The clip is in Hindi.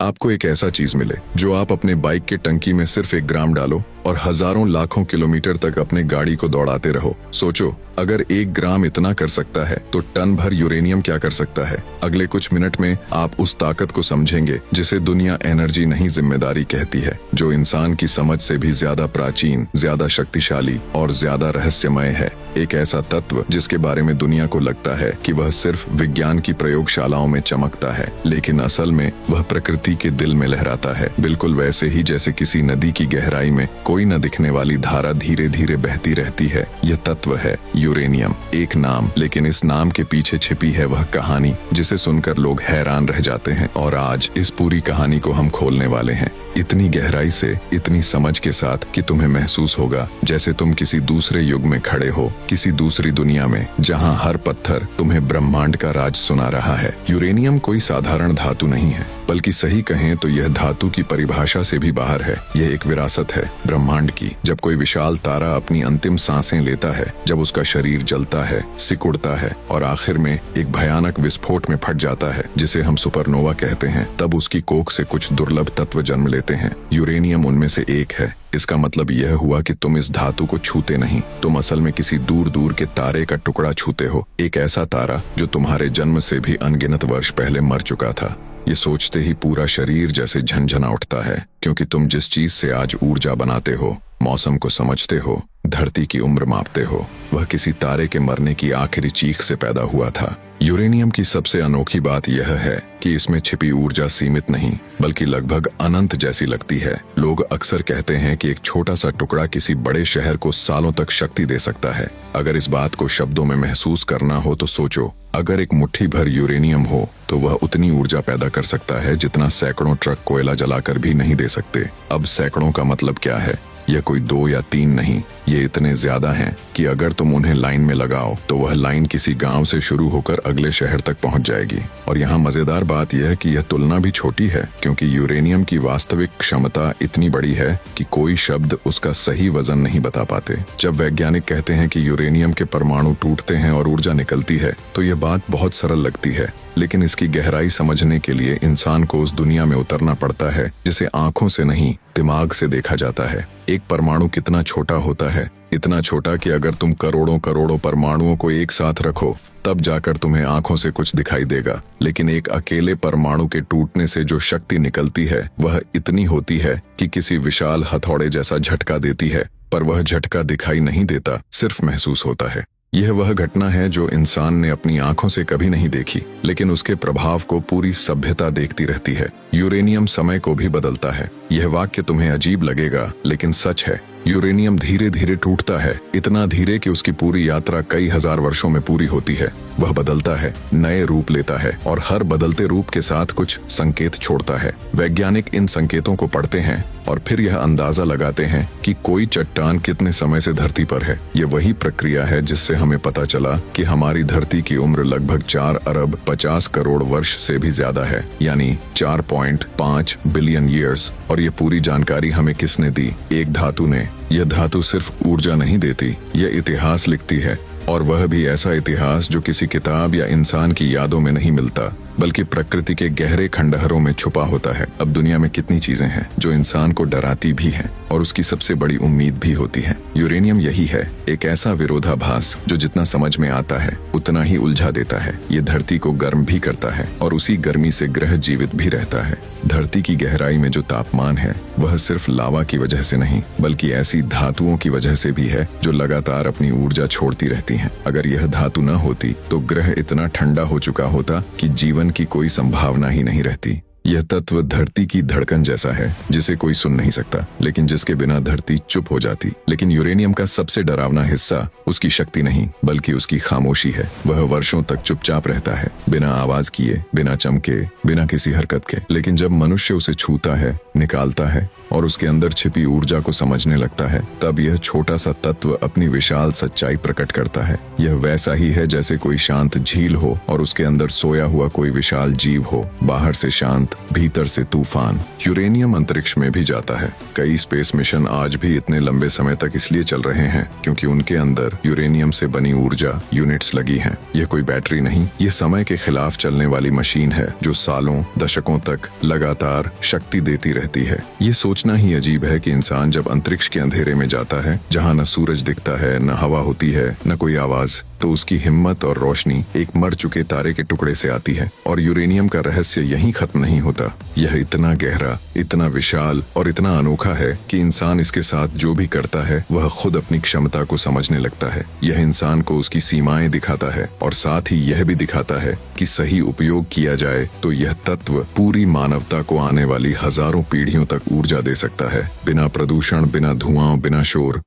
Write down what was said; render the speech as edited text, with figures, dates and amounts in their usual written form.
आपको एक ऐसा चीज मिले जो आप अपने बाइक के टंकी में सिर्फ 1 ग्राम डालो और हजारों लाखों किलोमीटर तक अपने गाड़ी को दौड़ाते रहो। सोचो, अगर 1 ग्राम इतना कर सकता है तो टन भर यूरेनियम क्या कर सकता है। अगले कुछ मिनट में आप उस ताकत को समझेंगे जिसे दुनिया एनर्जी नहीं जिम्मेदारी कहती है, जो इंसान की समझ से भी ज्यादा प्राचीन, ज्यादा शक्तिशाली और ज्यादा रहस्यमय है। एक ऐसा तत्व जिसके बारे में दुनिया को लगता है कि वह सिर्फ विज्ञान की प्रयोगशालाओं में चमकता है, लेकिन असल में वह प्रकृति के दिल में लहराता है। बिल्कुल वैसे ही जैसे किसी नदी की गहराई में कोई न दिखने वाली धारा धीरे धीरे बहती रहती है, यह तत्व है यूरेनियम। एक नाम, लेकिन इस नाम के पीछे छिपी है वह कहानी जिसे सुनकर लोग हैरान रह जाते हैं। और आज इस पूरी कहानी को हम खोलने वाले हैं, इतनी गहराई से, इतनी समझ के साथ कि तुम्हें महसूस होगा जैसे तुम किसी दूसरे युग में खड़े हो, किसी दूसरी दुनिया में, जहां हर पत्थर तुम्हें ब्रह्मांड का राज सुना रहा है। यूरेनियम कोई साधारण धातु नहीं है, बल्कि सही कहें तो यह धातु की परिभाषा से भी बाहर है। यह एक विरासत है ब्रह्मांड की। जब कोई विशाल तारा अपनी अंतिम सांसें लेता है, जब उसका शरीर जलता है, सिकुड़ता है और आखिर में एक भयानक विस्फोट में फट जाता है जिसे हम सुपरनोवा कहते हैं, तब उसकी कोख से कुछ दुर्लभ तत्व जन्म लेते हैं। यूरेनियम उनमें से एक है। इसका मतलब यह हुआ कि तुम इस धातु को छूते नहीं, तुम असल में किसी दूर दूर के तारे का टुकड़ा छूते हो। एक ऐसा तारा जो तुम्हारे जन्म से भी अनगिनत वर्ष पहले मर चुका था। ये सोचते ही पूरा शरीर जैसे झंझना उठता है, क्योंकि तुम जिस चीज से आज ऊर्जा बनाते हो, मौसम को समझते हो, धरती की उम्र मापते हो, वह किसी तारे के मरने की आखिरी चीख से पैदा हुआ था। यूरेनियम की सबसे अनोखी बात यह है कि इसमें छिपी ऊर्जा सीमित नहीं, बल्कि लगभग अनंत जैसी लगती है। लोग अक्सर कहते हैं कि एक छोटा सा टुकड़ा किसी बड़े शहर को सालों तक शक्ति दे सकता है। अगर इस बात को शब्दों में महसूस करना हो तो सोचो, अगर एक मुट्ठी भर यूरेनियम हो तो वह उतनी ऊर्जा पैदा कर सकता है जितना सैकड़ों ट्रक कोयला जलाकर भी नहीं दे सकते। अब सैकड़ों का मतलब क्या है? यह कोई 2 या 3 नहीं, ये इतने ज्यादा हैं कि अगर तुम उन्हें लाइन में लगाओ तो वह लाइन किसी गांव से शुरू होकर अगले शहर तक पहुंच जाएगी। और यहाँ मजेदार बात यह है कि यह तुलना भी छोटी है, क्योंकि यूरेनियम की वास्तविक क्षमता इतनी बड़ी है कि कोई शब्द उसका सही वजन नहीं बता पाते। जब वैज्ञानिक कहते हैं कि यूरेनियम के परमाणु टूटते हैं और ऊर्जा निकलती है, तो यह बात बहुत सरल लगती है, लेकिन इसकी गहराई समझने के लिए इंसान को उस दुनिया में उतरना पड़ता है जिसे आंखों से नहीं, दिमाग से देखा जाता है। एक परमाणु कितना छोटा होता है, इतना छोटा कि अगर तुम करोड़ों करोड़ों परमाणुओं को एक साथ रखो तब जाकर तुम्हें आंखों से कुछ दिखाई देगा। लेकिन एक अकेले परमाणु के टूटने से जो शक्ति निकलती है वह इतनी होती है कि किसी विशाल हथौड़े जैसा झटका देती है, पर वह झटका दिखाई नहीं देता, सिर्फ महसूस होता है। यह वह घटना है जो इंसान ने अपनी आंखों से कभी नहीं देखी, लेकिन उसके प्रभाव को पूरी सभ्यता देखती रहती है। यूरेनियम समय को भी बदलता है। यह वाक्य तुम्हें अजीब लगेगा, लेकिन सच है। यूरेनियम धीरे धीरे टूटता है, इतना धीरे कि उसकी पूरी यात्रा कई हजार वर्षों में पूरी होती है। वह बदलता है, नए रूप लेता है और हर बदलते रूप के साथ कुछ संकेत छोड़ता है। वैज्ञानिक इन संकेतों को पढ़ते हैं और फिर यह अंदाजा लगाते हैं कि कोई चट्टान कितने समय से धरती पर है। यह वही प्रक्रिया है जिससे हमें पता चला कि हमारी धरती की उम्र लगभग 4 अरब 50 करोड़ वर्ष से भी ज्यादा है, यानी 4.5 बिलियन ईयर्स। और ये पूरी जानकारी हमें किसने दी? एक धातु ने। यह धातु सिर्फ ऊर्जा नहीं देती, यह इतिहास लिखती है, और वह भी ऐसा इतिहास जो किसी किताब या इंसान की यादों में नहीं मिलता, बल्कि प्रकृति के गहरे खंडहरों में छुपा होता है। अब दुनिया में कितनी चीजें हैं जो इंसान को डराती भी हैं और उसकी सबसे बड़ी उम्मीद भी होती है। यूरेनियम यही है, एक ऐसा विरोधाभास जो जितना समझ में आता है उतना ही उलझा देता है। ये धरती को गर्म भी करता है और उसी गर्मी से ग्रह जीवित भी रहता है। धरती की गहराई में जो तापमान है वह सिर्फ लावा की वजह से नहीं, बल्कि ऐसी धातुओं की वजह से भी है जो लगातार अपनी ऊर्जा छोड़ती रहती हैं। अगर यह धातु न होती तो ग्रह इतना ठंडा हो चुका होता कि जीवन की कोई संभावना ही नहीं रहती। यह तत्व धरती की धड़कन जैसा है जिसे कोई सुन नहीं सकता, लेकिन जिसके बिना धरती चुप हो जाती। लेकिन यूरेनियम का सबसे डरावना हिस्सा उसकी शक्ति नहीं, बल्कि उसकी खामोशी है। वह वर्षों तक चुपचाप रहता है, बिना आवाज किए, बिना चमके, बिना किसी हरकत के। लेकिन जब मनुष्य उसे छूता है, निकालता है और उसके अंदर छिपी ऊर्जा को समझने लगता है, तब यह छोटा सा तत्व अपनी विशाल सच्चाई प्रकट करता है। यह वैसा ही है जैसे कोई शांत झील हो और उसके अंदर सोया हुआ कोई विशाल जीव हो, बाहर से शांत, भीतर से तूफान। यूरेनियम अंतरिक्ष में भी जाता है। कई स्पेस मिशन आज भी इतने लंबे समय तक इसलिए चल रहे हैं क्योंकि उनके अंदर यूरेनियम से बनी ऊर्जा यूनिट्स लगी हैं। यह कोई बैटरी नहीं, ये समय के खिलाफ चलने वाली मशीन है जो सालों दशकों तक लगातार शक्ति देती रहती है। ये सोचना ही अजीब है कि इंसान जब अंतरिक्ष के अंधेरे में जाता है, जहाँ न सूरज दिखता है, न हवा होती है, न कोई आवाज, तो उसकी हिम्मत और रोशनी एक मर चुके तारे के टुकड़े से आती है। और यूरेनियम का रहस्य यहीं खत्म नहीं होता। यह इतना गहरा, इतना विशाल और इतना अनोखा है कि इंसान इसके साथ जो भी करता है वह खुद अपनी क्षमता को समझने लगता है। यह इंसान को उसकी सीमाएं दिखाता है और साथ ही यह भी दिखाता है कि सही उपयोग किया जाए तो यह तत्व पूरी मानवता को आने वाली हजारों पीढ़ियों तक ऊर्जा दे सकता है, बिना प्रदूषण, बिना धुआं, बिना शोर।